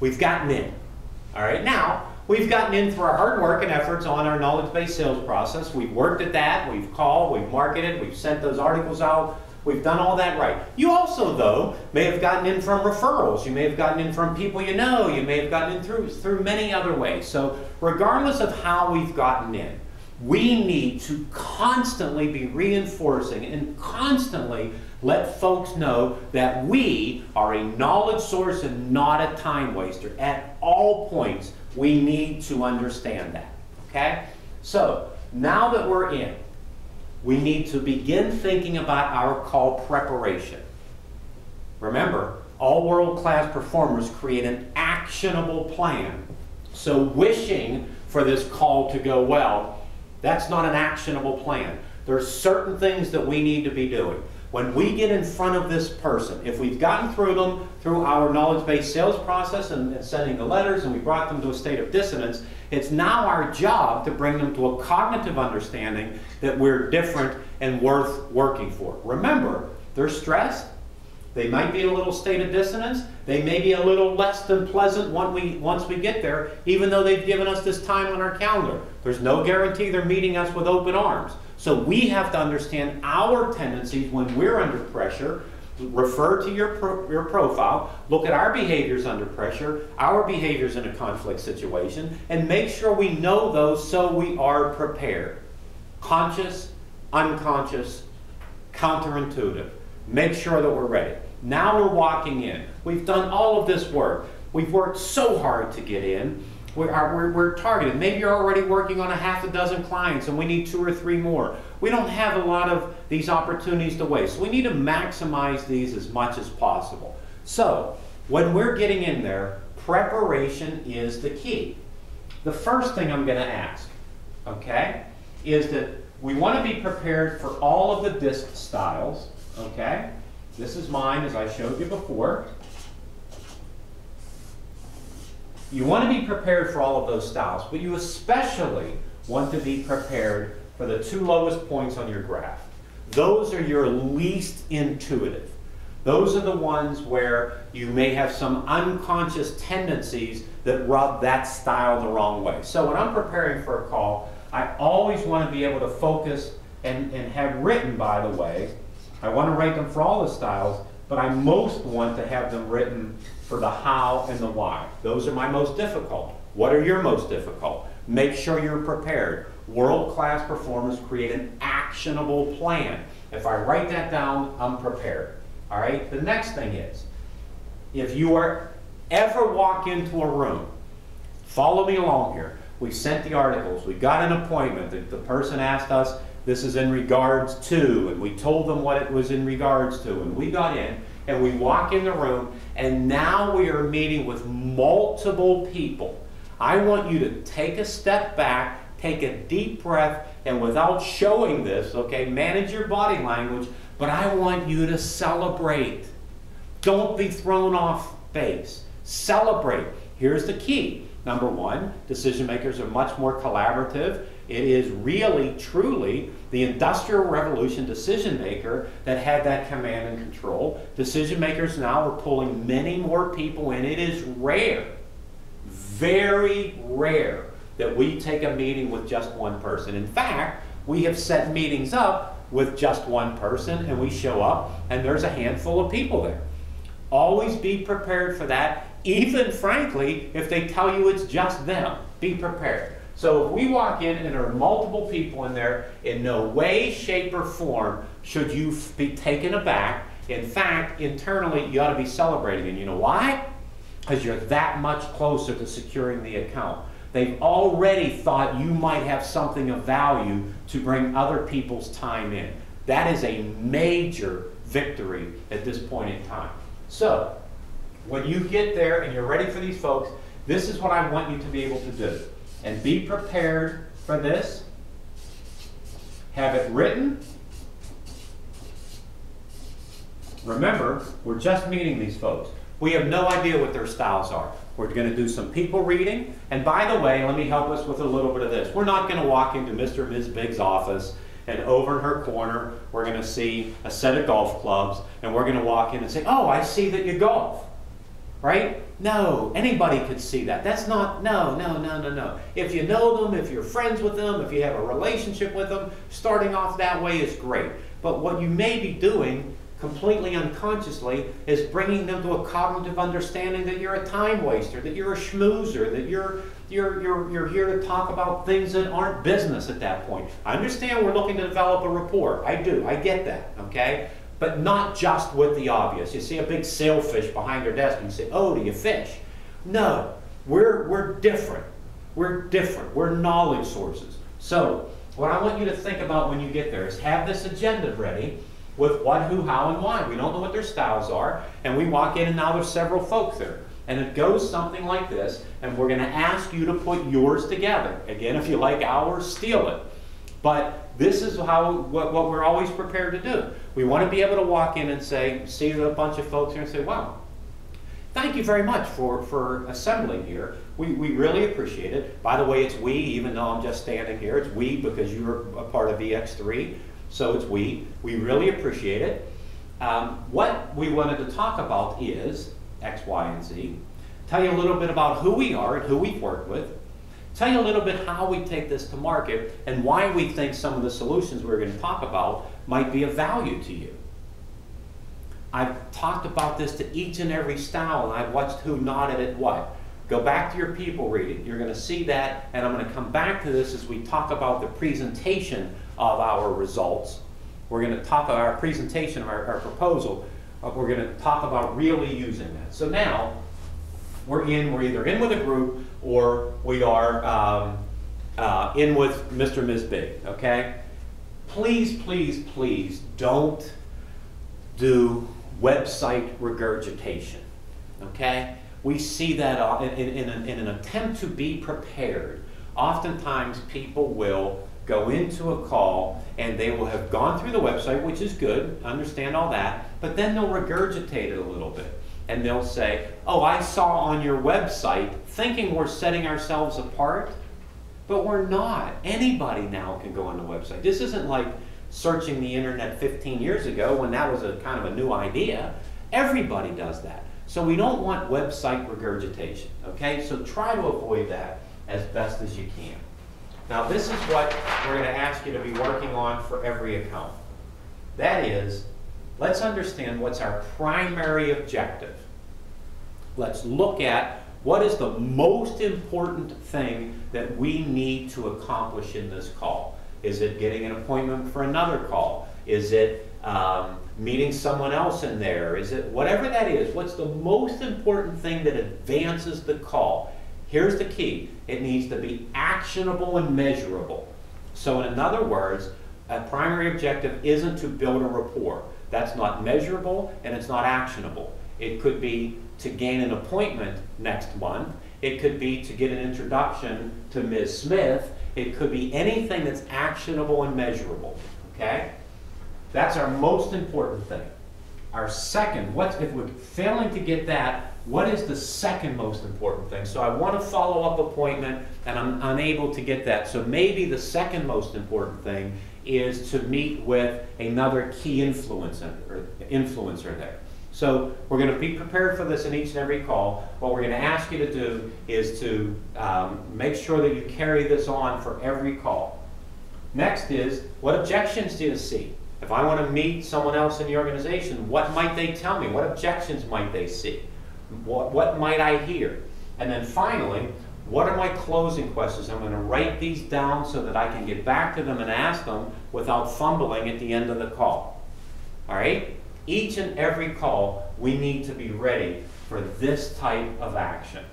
We've gotten in. All right, now we've gotten in through our hard work and efforts on our knowledge-based sales process. We've worked at that, we've called, we've marketed, we've sent those articles out, we've done all that right. You also, though, may have gotten in from referrals. You may have gotten in from people you know. You may have gotten in through many other ways. So regardless of how we've gotten in, we need to constantly be reinforcing and constantly let folks know that we are a knowledge source and not a time waster. At all points, we need to understand that, okay? So, now that we're in, we need to begin thinking about our call preparation. Remember, all world-class performers create an actionable plan. So wishing for this call to go well, that's not an actionable plan. There's certain things that we need to be doing. When we get in front of this person, if we've gotten through them through our knowledge-based sales process and sending the letters and we brought them to a state of dissonance, it's now our job to bring them to a cognitive understanding that we're different and worth working for. Remember, they're stressed. They might be in a little state of dissonance. They may be a little less than pleasant once we get there, even though they've given us this time on our calendar. There's no guarantee they're meeting us with open arms. So we have to understand our tendencies when we're under pressure. Refer to your profile, look at our behaviors under pressure, our behaviors in a conflict situation, and make sure we know those so we are prepared. Conscious, unconscious, counterintuitive. Make sure that we're ready. Now we're walking in. We've done all of this work. We've worked so hard to get in. We're targeted. Maybe you're already working on a half a dozen clients and we need 2 or 3 more. We don't have a lot of these opportunities to waste. We need to maximize these as much as possible. So, when we're getting in there, preparation is the key. The first thing I'm going to ask, okay, is that we want to be prepared for all of the disc styles, okay? This is mine, as I showed you before. You want to be prepared for all of those styles, but you especially want to be prepared for the 2 lowest points on your graph. Those are your least intuitive. Those are the ones where you may have some unconscious tendencies that rub that style the wrong way. So when I'm preparing for a call, I always want to be able to focus and have written, by the way. I want to write them for all the styles, but I most want to have them written for the how and the why. Those are my most difficult. What are your most difficult? Make sure you're prepared. World-class performers create an actionable plan. If I write that down, I'm prepared. All right? The next thing is, if you ever walk into a room, follow me along here. We sent the articles. We got an appointment. The person asked us, this is in regards to, and we told them what it was in regards to, and we got in, and we walk in the room, and now we are meeting with multiple people. I want you to take a step back, take a deep breath, and without showing this, okay, manage your body language, but I want you to celebrate. Don't be thrown off base. Celebrate. Here's the key. Number 1, decision makers are much more collaborative. It is really, truly the Industrial Revolution decision maker that had that command and control. Decision makers now are pulling many more people in. It is rare, very rare, that we take a meeting with just one person. In fact, we have set meetings up with just one person and we show up and there's a handful of people there. Always be prepared for that, even frankly, if they tell you it's just them. Be prepared. So if we walk in and there are multiple people in there, in no way, shape, or form should you be taken aback. In fact, internally, you ought to be celebrating. And you know why? Because you're that much closer to securing the account. They've already thought you might have something of value to bring other people's time in. That is a major victory at this point in time. So, when you get there and you're ready for these folks, this is what I want you to be able to do. And be prepared for this. Have it written. Remember, we're just meeting these folks. We have no idea what their styles are. We're going to do some people reading. And by the way, let me help us with a little bit of this. We're not going to walk into Mr. and Ms. Big's office and over in her corner, we're going to see a set of golf clubs and we're going to walk in and say, oh, I see that you golf. right? No, anybody could see that. That's not, no, no, no, no, no. If you know them, if you're friends with them, if you have a relationship with them, starting off that way is great. But what you may be doing completely unconsciously is bringing them to a cognitive understanding that you're a time waster, that you're a schmoozer, that you're here to talk about things that aren't business at that point. I understand we're looking to develop a rapport. I do. I get that, okay? But not just with the obvious. You see a big sailfish behind their desk and you say, oh, do you fish? No, we're different. We're different. We're knowledge sources. So what I want you to think about when you get there is have this agenda ready with what, who, how, and why. We don't know what their styles are, and we walk in and now there's several folks there. And it goes something like this, and we're going to ask you to put yours together. Again, if you like ours, steal it. But this is what we're always prepared to do. We want to be able to walk in and say, see a bunch of folks here and say, wow, thank you very much for assembling here. We really appreciate it. By the way, it's we, even though I'm just standing here. It's we because you're a part of EX3. So it's we. We really appreciate it. What we wanted to talk about is X, Y, and Z. Tell you a little bit about who we are and who we've worked with. Tell you a little bit how we take this to market and why we think some of the solutions we're going to talk about might be of value to you. I've talked about this to each and every style, and I've watched who nodded at what. Go back to your people reading. You're going to see that, and I'm going to come back to this as we talk about the presentation of our results. We're going to talk about our presentation of our proposal. We're going to talk about really using that. So now, we're either in with a group or we are in with Mr. and Ms. Big, okay? Please, please, please don't do website regurgitation, okay? We see that in an attempt to be prepared. Oftentimes people will go into a call and they will have gone through the website, which is good, understand all that, but then they'll regurgitate it a little bit. And they'll say, oh, I saw on your website, thinking we're setting ourselves apart, but we're not. Anybody now can go on the website. This isn't like searching the internet 15 years ago when that was a kind of a new idea. Everybody does that. So we don't want website regurgitation, okay? So try to avoid that as best as you can. Now this is what we're going to ask you to be working on for every account. That is, let's understand what's our primary objective. Let's look at what is the most important thing that we need to accomplish in this call. Is it getting an appointment for another call? Is it meeting someone else in there? Is it whatever that is? What's the most important thing that advances the call? Here's the key. It needs to be actionable and measurable. So in other words, a primary objective isn't to build a rapport. That's not measurable and it's not actionable. It could be to gain an appointment next month. It could be to get an introduction to Ms. Smith. It could be anything that's actionable and measurable, okay? That's our most important thing. Our second, if we're failing to get that, what is the second most important thing? So I want a follow-up appointment and I'm unable to get that. So maybe the second most important thing is to meet with another key influencer there. So we're going to be prepared for this in each and every call. What we're going to ask you to do is to make sure that you carry this on for every call. Next is, what objections do you see? If I want to meet someone else in the organization, what might they tell me? What objections might they see? What might I hear? And then finally, what are my closing questions? I'm going to write these down so that I can get back to them and ask them without fumbling at the end of the call. All right? Each and every call, we need to be ready for this type of action.